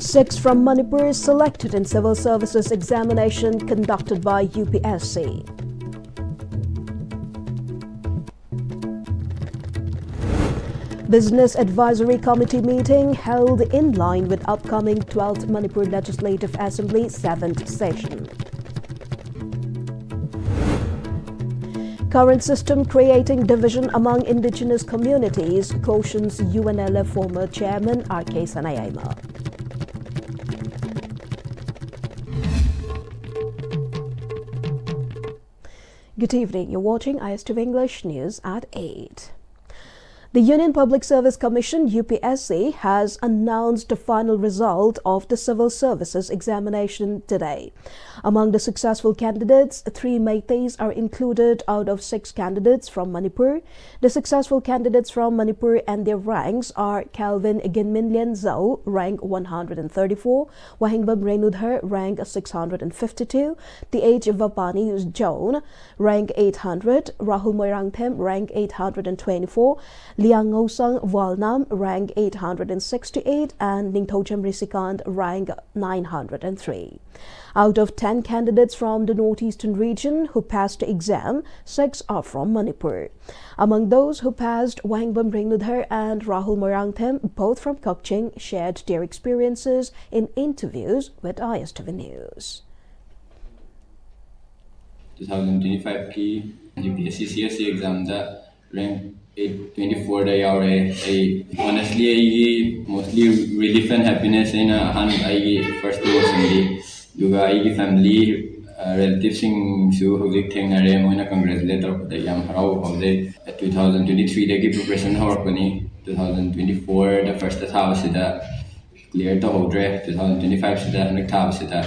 6 from Manipur selected in civil services examination conducted by UPSC. Business Advisory Committee meeting held in line with upcoming 12th Manipur Legislative Assembly 7th session. Current system creating division among indigenous communities, cautions UNLF former chairman R.K. Sanayama. Good evening, you're watching Ex-servicemen English News at 8. The Union Public Service Commission UPSC has announced the final result of the civil services examination today. Among the successful candidates, 3 Meiteis are included out of 6 candidates from Manipur. The successful candidates from Manipur and their ranks are Calvin Ginminlian Zhou, rank 134, Wahingbam Renudher, rank 652, T.H. Vapani Joan, rank 800, Rahul Moirangthem, rank 824, Liang Ngosang Walnam, rank 868, and Ningthochem Risikant, rank 903. Out of 10 candidates from the northeastern region who passed the exam, 6 are from Manipur. Among those who passed, Wahingbam Renudher and Rahul Moirangthem, both from Kokching, shared their experiences in interviews with Ex-servicemen News. 2025 की UPSC CSC exam da rank 824 da yaure honestly mostly relief and happiness in first promotion duga ai family relatives sing su hojik thengnare moina congratulate da yam harau hojik 2023 da gi preparation horpani 2024 da first house da clear to hodre 2025 sida hanik tha sida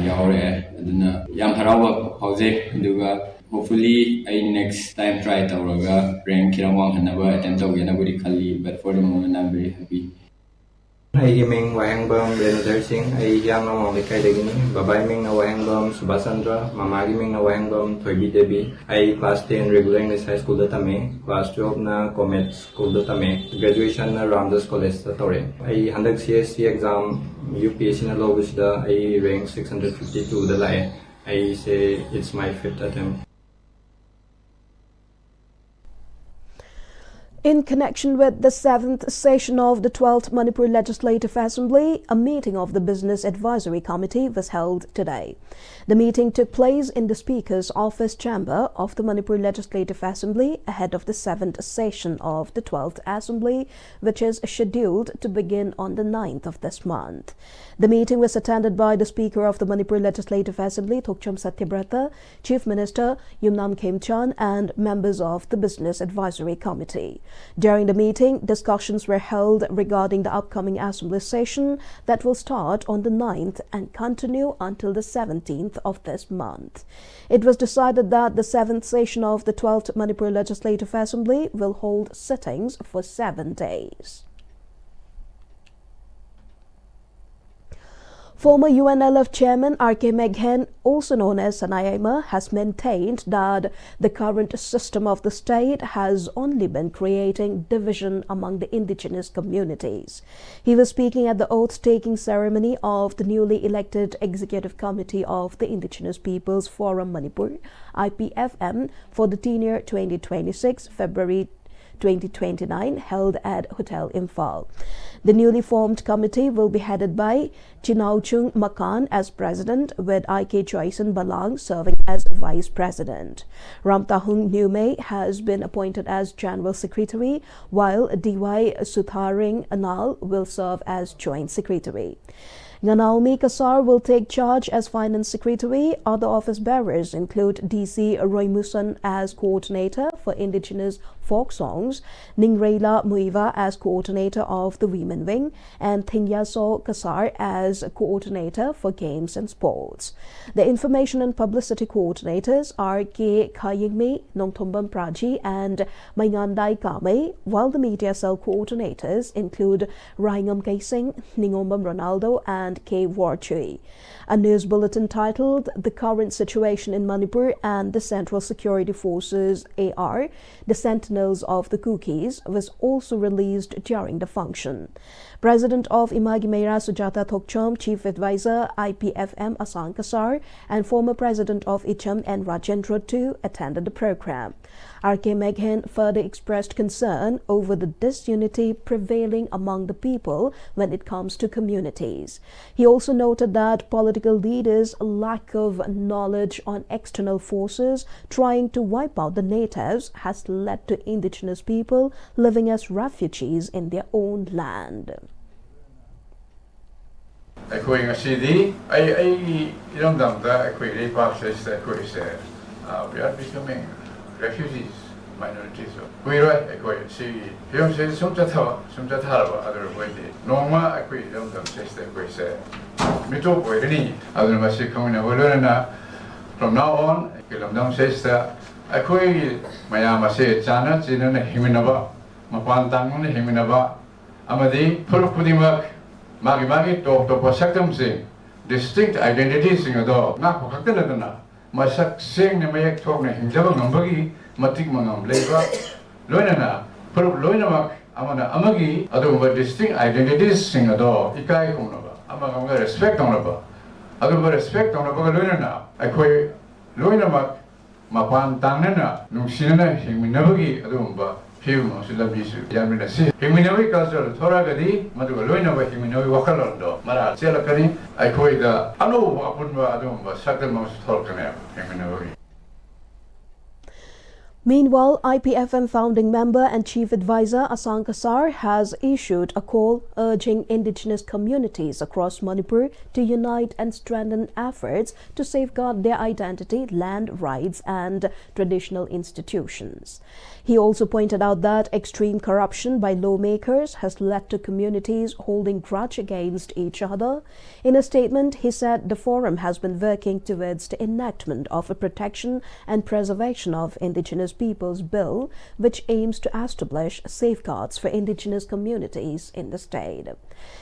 yaure aduna yam harau hojik duga hopefully I next time try tauraga rank kiramwang hanaba attempt tawgena budi khalli, but for the moment I'm very happy. I ming Wahingbam Renudher Singh, I yang namong likay dagini, babay ming na Wahingbam Subasandra, mamagi ming na Wahingbam Thoibi Devi. I class 10 regular English high school datame, class 12 na Comet school datame, graduation na Ramdas College datore. I handag CSC exam UPSC na lobus da, I rank 652 dalay. I say it's my 5th attempt. In connection with the 7th session of the 12th Manipur Legislative Assembly, a meeting of the Business Advisory Committee was held today. The meeting took place in the Speaker's office chamber of the Manipur Legislative Assembly ahead of the 7th session of the 12th Assembly, which is scheduled to begin on the 9th of this month. The meeting was attended by the Speaker of the Manipur Legislative Assembly, Thokcham Satyabrata, Chief Minister Yumnam Khemchan, and members of the Business Advisory Committee. During the meeting, discussions were held regarding the upcoming Assembly session that will start on the 9th and continue until the 17th of this month. It was decided that the 7th session of the 12th Manipur Legislative Assembly will hold sittings for 7 days. Former UNLF chairman R.K. Meghen, also known as Sanayama, has maintained that the current system of the state has only been creating division among the indigenous communities. He was speaking at the oath-taking ceremony of the newly elected Executive Committee of the Indigenous Peoples Forum Manipur, IPFM, for the tenure 2026 February 2029, held at Hotel Imphal. The newly formed committee will be headed by Chinauchung Makan as president, with I.K. Choisen Balang serving as vice president. Ramtahung Nume has been appointed as general secretary, while D.Y. Sutharing Anal will serve as joint secretary. Naomi Kasar will take charge as Finance Secretary. Other office bearers include DC Roymusan as Coordinator for Indigenous Folk Songs, Ningreila Muiva as Coordinator of the Women Wing, and Thingyaso Kasar as Coordinator for Games and Sports. The Information and Publicity Coordinators are K. Kayingmi, Nongthombam Praji, and Maingandai Kame, while the Media Cell Coordinators include Raingam Kaising, Ningombam Ronaldo, and K. Warchui. A news bulletin titled "The Current Situation in Manipur and the Central Security Forces AR, the Sentinel medicinals of the cookies was also released during the function. President of Imagi Meira Sujata Thokchom, Chief Advisor IPFM Asang Kasar, and former President of ICHAM N. Rajendra too attended the program. R.K. Meghen further expressed concern over the disunity prevailing among the people when it comes to communities. He also noted that political leaders' lack of knowledge on external forces trying to wipe out the natives has led to indigenous people living as refugees in their own land. We are becoming refugees, minorities. We are see, you say some other way. No more, I quit them says that we say. We talk with any other Masi coming from now on, Kilam says that I quit Mayama say Chana, Chinan, Himinaba, Mapantangan, Himinaba, Amadi, Purupudimak, Magi, talk to Pasakam sing, distinct identities in a dog, not Pakatanana. Masak sing na mayak talk na himjaba ngambagi matik mangam leba loinana perup loinamak amana amagi adu distinct identities sing ado ikai kong naba amagam respect on naba adu respect on naba loinana akoi loinamak mapan tangnana nungsinana hingminabagi adu Human Silabisu, Yamina Si, Himinawi culture, Toragadi, Madualoina, Himinawi Wakalondo, Mara, Selakani, I call the Anu Apunba Adum, Sakamos Torkanel, Himinawi. Meanwhile, IPFM founding member and chief advisor Asang Kasar has issued a call urging indigenous communities across Manipur to unite and strengthen efforts to safeguard their identity, land rights, and traditional institutions. He also pointed out that extreme corruption by lawmakers has led to communities holding grudge against each other. In a statement, he said the forum has been working towards the enactment of a protection and preservation of indigenous peoples bill, which aims to establish safeguards for indigenous communities in the state.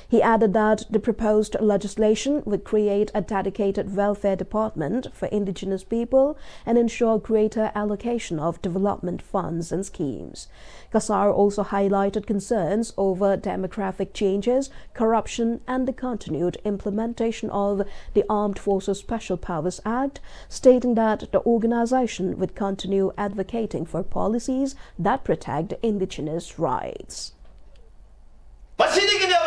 He added that the proposed legislation would create a dedicated welfare department for indigenous people and ensure greater allocation of development funds and schemes. Kasar also highlighted concerns over demographic changes, corruption, and the continued implementation of the Armed Forces Special Powers Act, stating that the organization would continue advocating for policies that protect indigenous rights.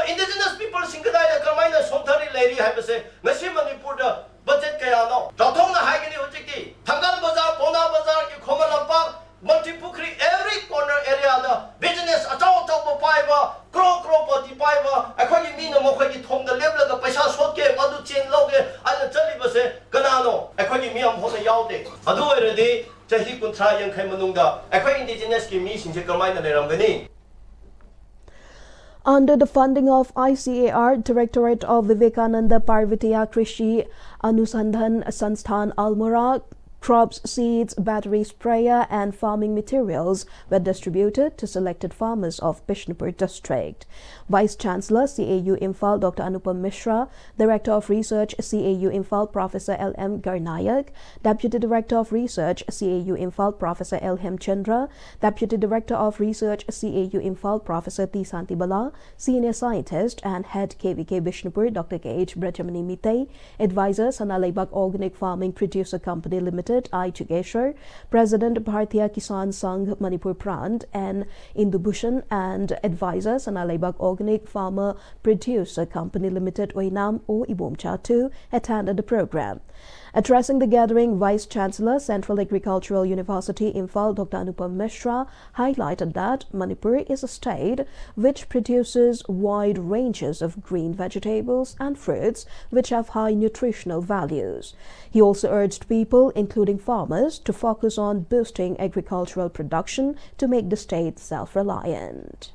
Indigenous people singkadai karmaina somthari lady habase ngasi Manipur da budget kaya no rathong na haigini hojiki thangal bazar pona bazar ki khoma lampa multipukri every corner area da business achau chau paiba kro pati paiba akhoi mi na mokhoi ki thong da lebla da paisa sotke madu chen loge ala chali base kanano akhoi mi am hona yaude adu oiredi chahi kunthra yankhai manungda akhoi indigenous ki mi singse karmaina leramgani. Under the funding of ICAR, Directorate of Vivekananda Parvatiya Krishi Anusandhan Sansthan Almora, crops, seeds, battery sprayer, and farming materials were distributed to selected farmers of Bishnupur district. Vice-Chancellor CAU Imphal Dr. Anupam Mishra, Director of Research CAU Imphal Professor L.M. Garnayak, Deputy Director of Research CAU Imphal Professor L. Hemchandra, Deputy Director of Research CAU Imphal Professor T. Santibala, Senior Scientist and Head KVK Bishnupur Dr. K.H. Brajamani Mitay, Advisor Sanalaibak Organic Farming Producer Company Limited I. Chugeshwar, President Bharatiya Kisan Sangh Manipur Prant N. Indubhushan, and Advisor Sanalaibak Organic Farmer Producer Company Limited Oinam O. Ibomcha too attended the program. Addressing the gathering, Vice-Chancellor, Central Agricultural University Imphal Dr. Anupam Mishra highlighted that Manipur is a state which produces wide ranges of green vegetables and fruits which have high nutritional values. He also urged people, including farmers, to focus on boosting agricultural production to make the state self-reliant.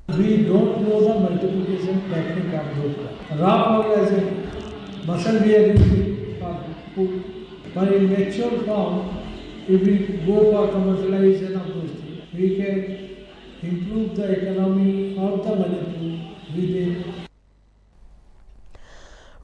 We don't know the multiplication technique of those. Raw fertilizer, muscle we are using for food, but in mature form, if we go for commercialization of those things, we can improve the economy of the Manipur within.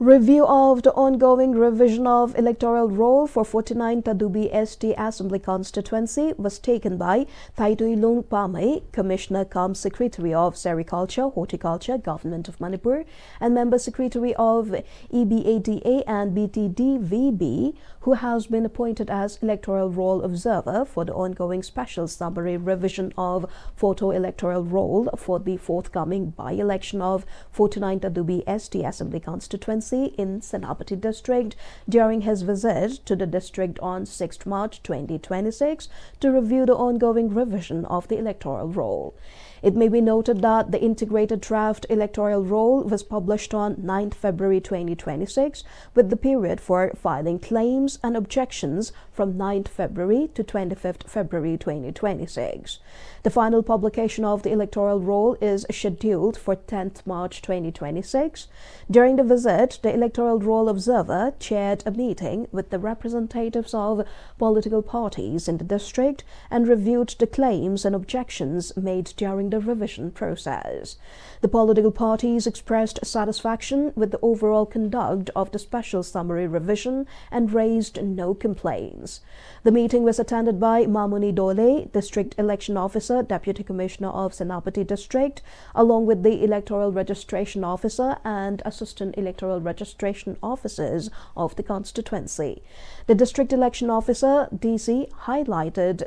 Review of the ongoing revision of electoral roll for 49th UPSC Assembly constituency was taken by Thaituilung Pamay, Commissioner cum Secretary of Sericulture, Horticulture, Government of Manipur, and Member Secretary of EBADA and BTDVB, who has been appointed as electoral roll observer for the ongoing special summary revision of photo electoral roll for the forthcoming by-election of 49th UPSC Assembly constituency in Senapati district during his visit to the district on 6 March 2026 to review the ongoing revision of the electoral roll. It may be noted that the integrated draft electoral roll was published on 9th February 2026 with the period for filing claims and objections from 9th February to 25th February 2026. The final publication of the electoral roll is scheduled for 10th March 2026. During the visit, the electoral roll observer chaired a meeting with the representatives of political parties in the district and reviewed the claims and objections made during the revision process. The political parties expressed satisfaction with the overall conduct of the special summary revision and raised no complaints. The meeting was attended by Mamuni Dole, District Election Officer, Deputy Commissioner of Senapati District, along with the Electoral Registration Officer and Assistant Electoral Registration Officers of the constituency. The District Election Officer, DC, highlighted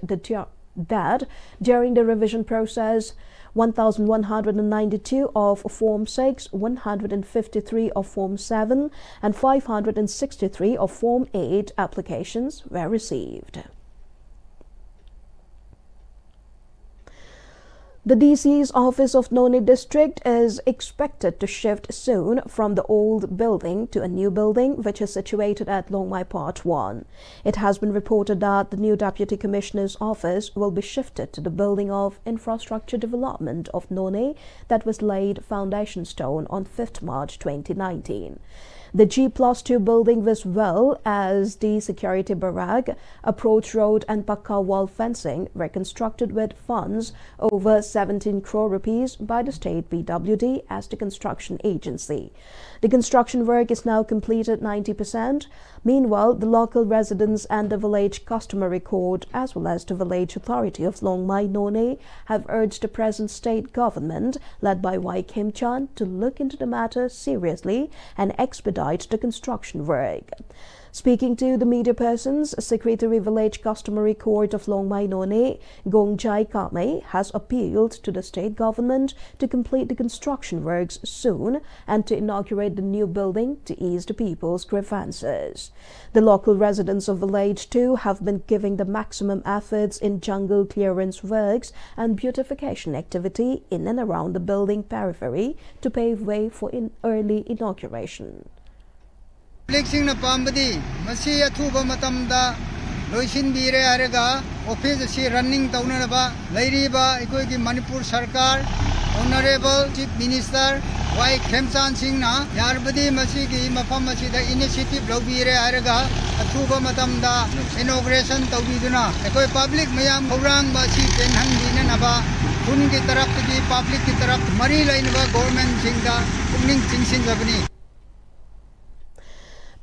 that during the revision process, 1,192 of Form 6, 153 of Form 7, and 563 of Form 8 applications were received. The DC's office of Noney district is expected to shift soon from the old building to a new building which is situated at Longmai Part 1. It has been reported that the new Deputy Commissioner's office will be shifted to the building of Infrastructure Development of Noney that was laid foundation stone on 5th March 2019. The G+2 building as well as the security barrack, approach road and Pakka wall fencing were constructed with funds over 17 crore rupees by the state PWD as the construction agency. The construction work is now completed 90%. Meanwhile, the local residents and the village customary court as well as the village authority of Longmai Noney have urged the present state government led by Y. Kim Chan to look into the matter seriously and expedite the construction work. Speaking to the media persons, Secretary Village Customary Court of Longmai Noney, Gongjai Kame, has appealed to the state government to complete the construction works soon and to inaugurate the new building to ease the people's grievances. The local residents of Village 2 have been giving the maximum efforts in jungle clearance works and beautification activity in and around the building periphery to pave way for early inauguration. Public Pambadi, Masi Atuba Matamda, Loishin Bire Arega, Office running Taunaba, Lairiba, Equity Manipur Sarkar, Honorable Chief Minister, Y. Kemsan Singna, Yarbadi Masiki, Mapamasi, the initiative Lobire Arega, Atuba Matamda, inauguration Taubiduna, Equi Public Mayam Horang Basi, Tenhan Dinanaba, Kunki Tarapti, Public Tarap, Marila Inva, Government Singa, Kuning Singsin Zabani.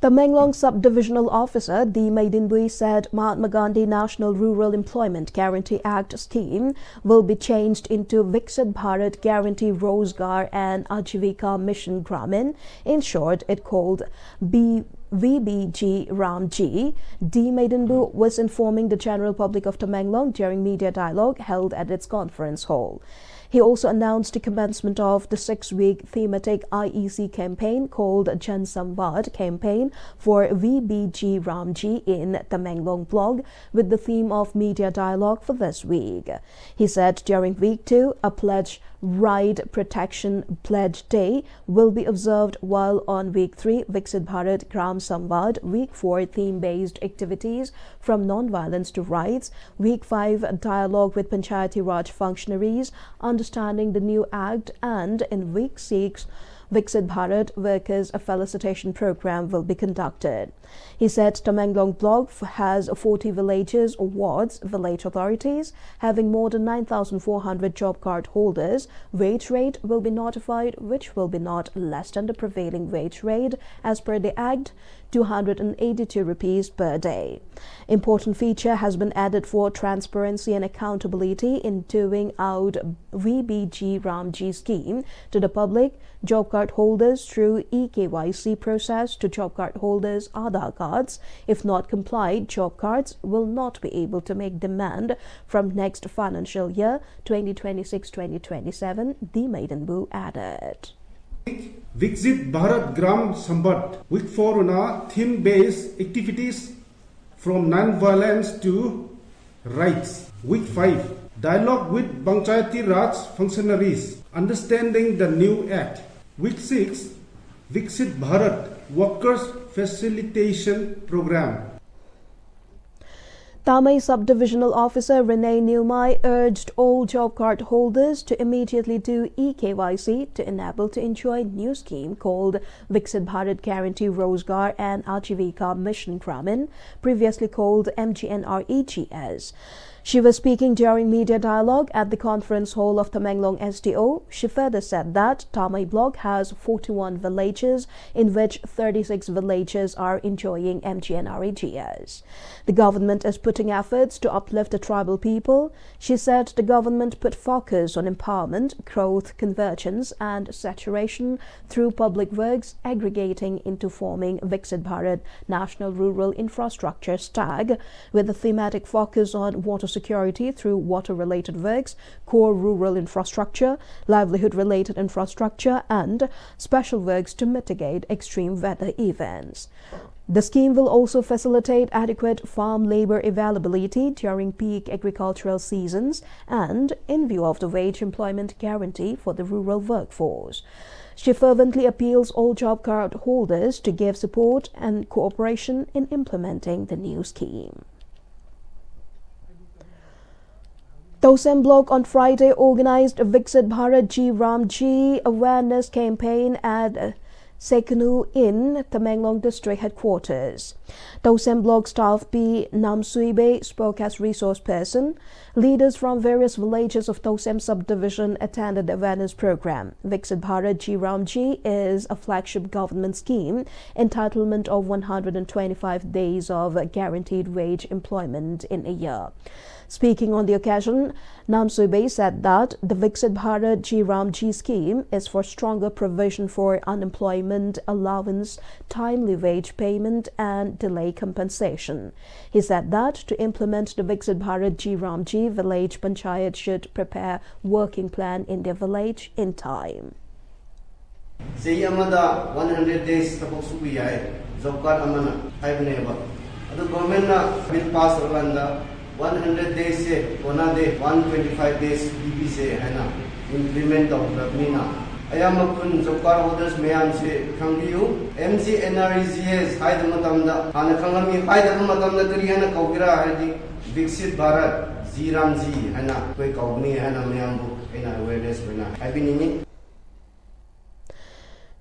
The Menglong Sub-Divisional Officer D. Maidinbui said Mahatma Gandhi National Rural Employment Guarantee Act scheme will be changed into Viksit Bharat Guarantee Rozgar and Ajivika Mission Gramin. In short, it called VBG Ramji. D. Maidinbui was informing the general public of Tamenglong during media dialogue held at its conference hall. He also announced the commencement of the 6-week thematic IEC campaign called Jan Samvad campaign for VBG Ramji in Tamenglong blog with the theme of media dialogue for this week. He said during week 2, a pledge Ride Protection Pledge Day will be observed, while on week 3, Viksit Bharat Gram Samvad, week 4, theme-based activities from non-violence to rights, week 5, dialogue with Panchayati Raj functionaries, understanding the new act, and in week 6, Viksit Bharat Workers Felicitation Program will be conducted. He said Tamenglong block has 40 villages or wards. Village authorities having more than 9,400 job card holders. Wage rate will be notified, which will be not less than the prevailing wage rate as per the Act, 282 rupees per day. Important feature has been added for transparency and accountability in doing out VBG Ramji scheme to the public, job card holders through eKYC process to job card holders Aadhaar cards. If not complied, job cards will not be able to make demand from next financial year 2026-2027, the Maiden Boo added. Viksit Bharat Gram Sambat, week 4 theme-based activities from non-violence to rights. Week 5, dialogue with Panchayati Raj functionaries, understanding the new act. Week 6, Viksit Bharat Workers Facilitation Program. Tamai Subdivisional Officer Renee Newmai urged all job card holders to immediately do eKYC to enable to enjoy new scheme called Viksit Bharat Guarantee Rozgar and Ajivika Mission Gramin, previously called MGNREGS. She was speaking during media dialogue at the conference hall of Tamenglong SDO. She further said that Tamai block has 41 villages, in which 36 villages are enjoying MGNREGS. The government is putting efforts to uplift the tribal people. She said the government put focus on empowerment, growth, convergence and saturation through public works, aggregating into forming Viksit Bharat National Rural Infrastructure STAG, with a thematic focus on water security through water-related works, core rural infrastructure, livelihood-related infrastructure, and special works to mitigate extreme weather events. The scheme will also facilitate adequate farm labor availability during peak agricultural seasons and in view of the wage employment guarantee for the rural workforce. She fervently appeals all job card holders to give support and cooperation in implementing the new scheme. Tosem block on Friday organized a Viksit Bharat Ji Ramji awareness campaign at Sekunu in Tamenglong district headquarters. Tosem block staff P. Namsuibe spoke as resource person. Leaders from various villages of Tosem subdivision attended the awareness program. Viksit Bharat Ji Ramji is a flagship government scheme, entitlement of 125 days of guaranteed wage employment in a year. Speaking on the occasion, Namsuibe said that the Viksit Bharat Ji Ramji scheme is for stronger provision for unemployment allowance, timely wage payment and delay compensation. He said that to implement the Viksit Bharat Ji Ramji, village panchayat should prepare working plan in their village in time. Say amada 100 days tapos subiya job card amana haibneba. Ado government na bill pass oranda 100 days se ona de 125 days BB se hana implement of rabnina ayam kun job card holders mayam se khangbiu MGNREGS haida matamda hana khangami haida matamda kari hana kaubira haidi Viksit Bharat Ji Ramji hana koi kaubni hana mayam bu ina awareness bina haibini.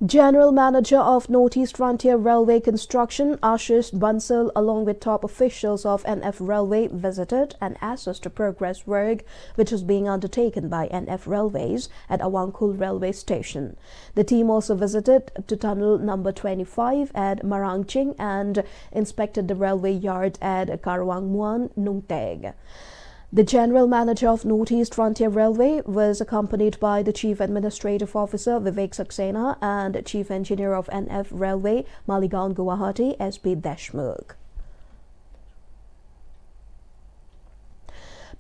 General Manager of Northeast Frontier Railway Construction, Ashish Bansal, along with top officials of NF Railway, visited and assessed the progress work which is being undertaken by NF Railways at Awangkul Railway Station. The team also visited to tunnel number 25 at Marangching and inspected the railway yard at Karawangmuan, Nungteg. The General Manager of Northeast Frontier Railway was accompanied by the Chief Administrative Officer Vivek Saxena and Chief Engineer of NF Railway Maligaon Guwahati SP Deshmukh.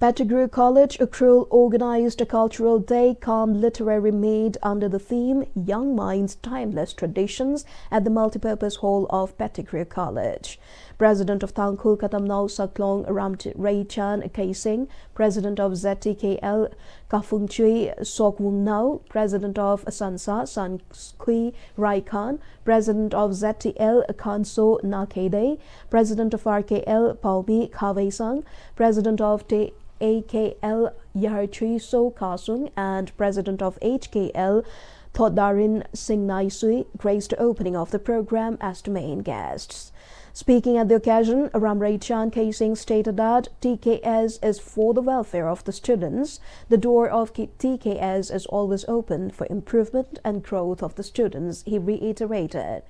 Pettigrew College, Electoral organized a cultural day Calm Literary Meet under the theme Young Minds, Timeless Traditions at the multipurpose hall of Pettigrew College. President of Tangkhul Katamnau Saklong Ramraychan Kaising, President of ZTKL Kafungchui Sokwungnau, President of Sansa Sankui Raikhan, President of ZTL Kanso Nakede, President of RKL Paumi Khawaisang, President of AKL Yarchui So Kasung and President of HKL Thoddarin Singh Naisui graced the opening of the program as the main guests. Speaking at the occasion, Ramray Chan K. Singh stated that TKS is for the welfare of the students. The door of TKS is always open for improvement and growth of the students, he reiterated.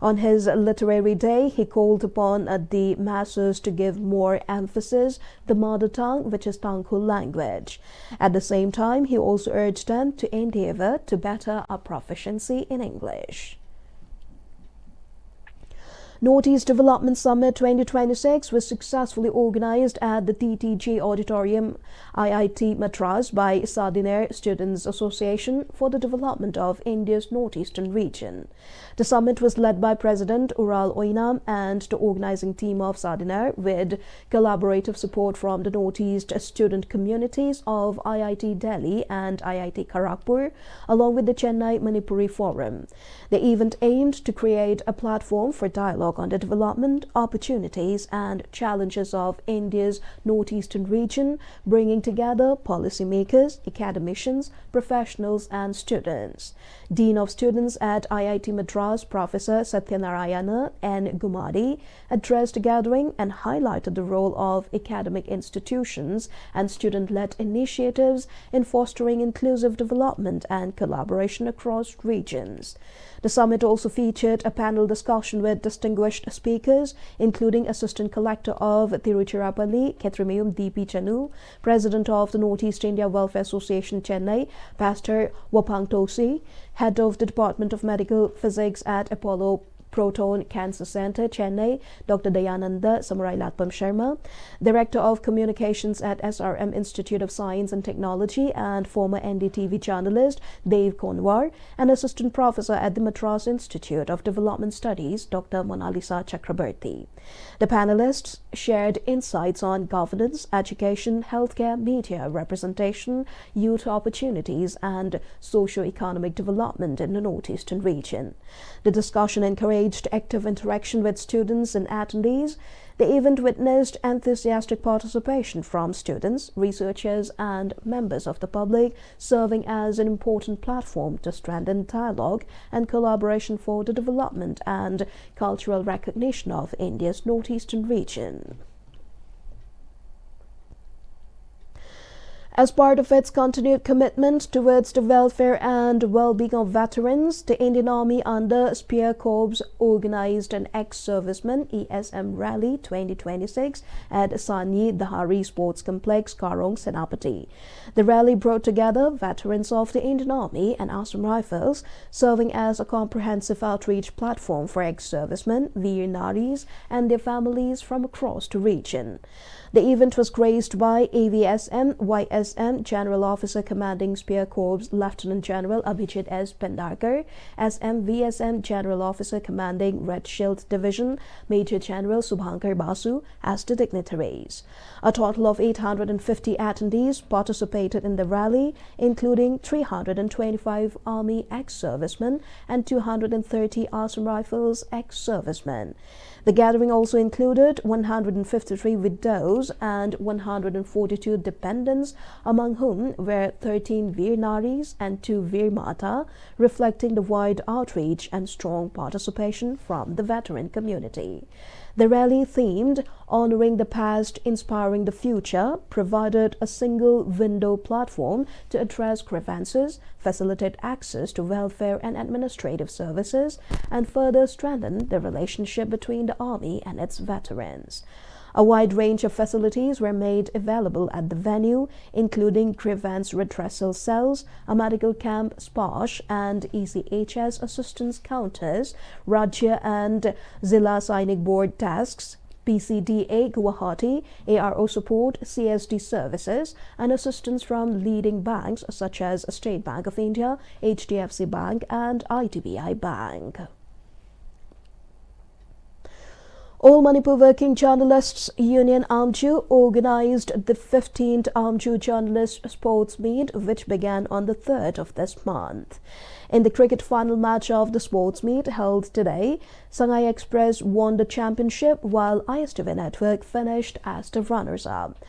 On his literary day, he called upon the masses to give more emphasis the mother tongue, which is Tangkhul language. At the same time, he also urged them to endeavor to better our proficiency in English. Northeast Development Summit 2026 was successfully organized at the TTG Auditorium, IIT Madras by Sadhinair Students Association for the development of India's northeastern region. The summit was led by President Ural Oinam and the organizing team of Sadhinair with collaborative support from the Northeast student communities of IIT Delhi and IIT Kharagpur, along with the Chennai Manipuri Forum. The event aimed to create a platform for dialogue on the development, opportunities and challenges of India's northeastern region, bringing together policymakers, academicians, professionals and students. Dean of Students at IIT Madras, Professor Satyanarayana N. Gumadi, addressed the gathering and highlighted the role of academic institutions and student-led initiatives in fostering inclusive development and collaboration across regions. The summit also featured a panel discussion with distinguished speakers, including Assistant Collector of Tiruchirappalli, Ketrimiyum D.P. Chanu, President of the Northeast India Welfare Association, Chennai, Pastor Wapang Tosi, Head of the Department of Medical Physics at Apollo Proton Cancer Center, Chennai, Dr. Dayananda Samurai Latpam Sharma, Director of Communications at SRM Institute of Science and Technology and former NDTV journalist Dev Konwar, and Assistant Professor at the Madras Institute of Development Studies, Dr. Monalisa Chakrabarti. The panelists shared insights on governance, education, healthcare, media representation, youth opportunities, and socio-economic development in the northeastern region. The discussion encouraged active interaction with students and attendees. The event witnessed enthusiastic participation from students, researchers, and members of the public, serving as an important platform to strengthen dialogue and collaboration for the development and cultural recognition of India's northeastern region. As part of its continued commitment towards the welfare and well-being of veterans, the Indian Army under Spear Corps organized an Ex-servicemen ESM Rally 2026 at Sanyi Dahari Sports Complex, Karong, Senapati. The rally brought together veterans of the Indian Army and Assam Rifles, serving as a comprehensive outreach platform for ex-servicemen, Veer Naris, and their families from across the region. The event was graced by AVSM YSM General Officer Commanding Spear Corps Lieutenant General Abhijit S. Pendarkar, SM VSM General Officer Commanding Red Shield Division Major General Subhankar Basu as the dignitaries. A total of 850 attendees participated in the rally, including 325 Army ex-servicemen and 230 Assam Rifles ex-servicemen. The gathering also included 153 widows and 142 dependents, among whom were 13 Veer Naris and 2 Veer Mata, reflecting the wide outreach and strong participation from the veteran community. The rally themed Honoring the Past, Inspiring the Future provided a single window platform to address grievances, facilitate access to welfare and administrative services, and further strengthen the relationship between the Army and its veterans. A wide range of facilities were made available at the venue, including grievance redressal cells, a medical camp, SPOSH, and ECHS assistance counters, Rajya and Zilla Sainik Board desks, PCDA Guwahati, ARO support, CSD services, and assistance from leading banks such as State Bank of India, HDFC Bank, and IDBI Bank. All Manipur Working Journalists Union Amju organized the 15th Amju Journalist Sports Meet, which began on the 3rd of this month. In the cricket final match of the sports meet held today, Shanghai Express won the championship while ISTV Network finished as the runners-up.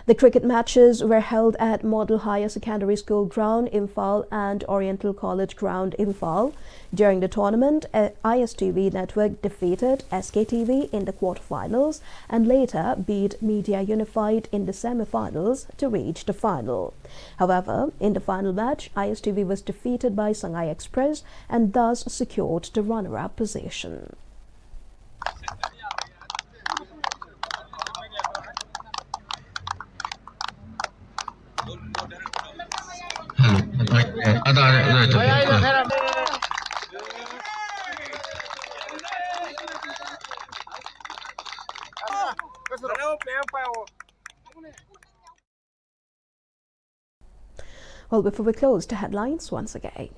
The cricket matches were held at Model Higher Secondary School Ground, Imphal and Oriental College Ground, Imphal. During the tournament, ISTV Network defeated SKTV in the quarterfinals and later beat Media Unified in the semi-finals to reach the final. However, in the final match, ISTV was defeated by Shanghai Express and thus secured the runner-up position. Well, before we close, the headlines once again.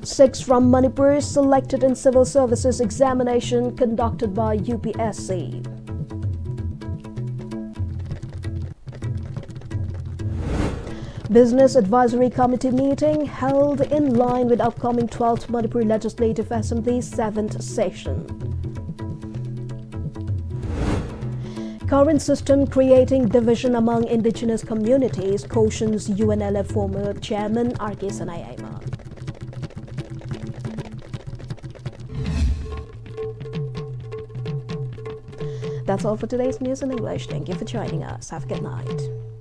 6 from Manipur selected in civil services examination conducted by UPSC. Business Advisory Committee meeting held in line with upcoming 12th Manipur Legislative Assembly's 7th session. Current system creating division among indigenous communities, cautions UNLF former chairman R.K. Sanayama. That's all for today's news in English. Thank you for joining us. Have a good night.